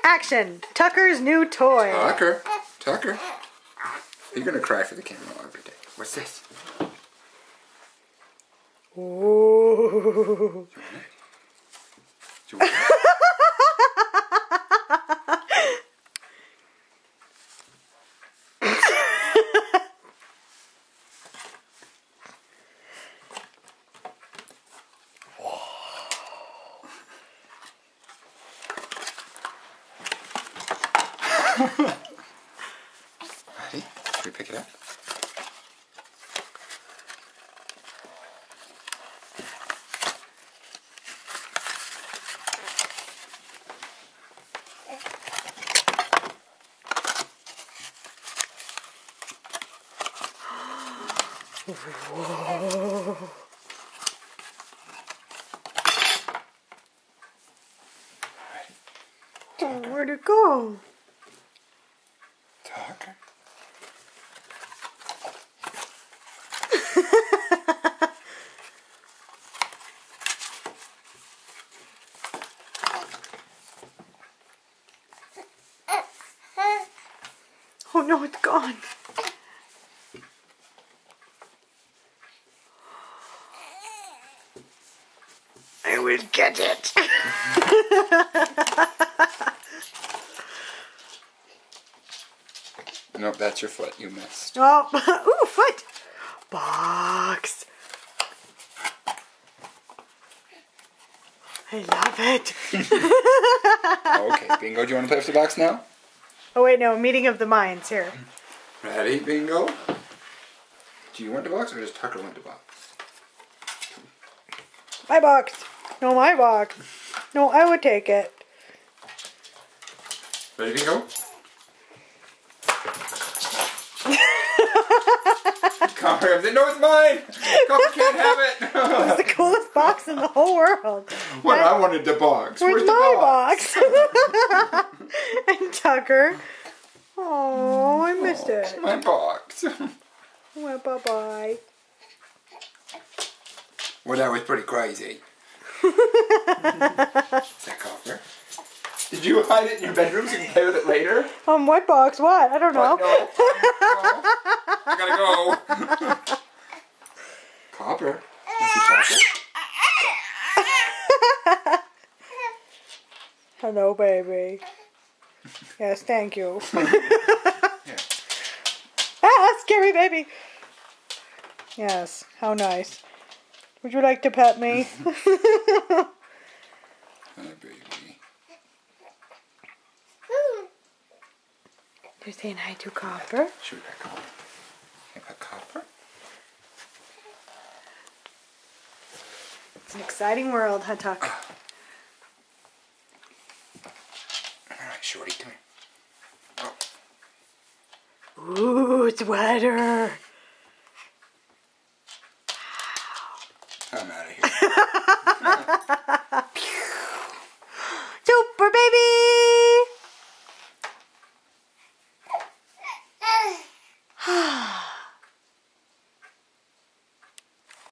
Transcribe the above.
Action! Tucker's new toy. Tucker. You're gonna cry for the camera every day. What's this? Ooh. Do you want it? Ready? Should we pick it up? Whoa. Oh, where'd it go? Tucker. Oh no, it's gone. I will get it. Nope, that's your foot. You missed. Oh, ooh, foot. Box. I love it. Okay, Bingo, do you want to play with the box now? Oh wait, no, meeting of the minds here. Ready, Bingo? Do you want the box or does Tucker want the box? My box. No, my box. No, I would take it. Ready, Bingo? Copper, no, it's mine! Copper can't have it! It's the coolest box in the whole world. What? I wanted the box. Where's the my box? And Tucker. Oh, I missed it. My box. Well, bye-bye. Well, that was pretty crazy. Is that Copper? Did you hide it in your bedroom so you can play with it later? What box? What? I don't know. No. I gotta go. Copper. Is he chocolate? Hello, baby. Yes, thank you. Yeah. Ah, scary baby. Yes, how nice. Would you like to pet me? Hi, baby. You're saying hi to Copper? Should we pet Copper? Can I pet Copper? It's an exciting world, huh, Tuck? Alright, Shorty, come here. Oh. Ooh, it's wetter. I'm out of here. Super baby!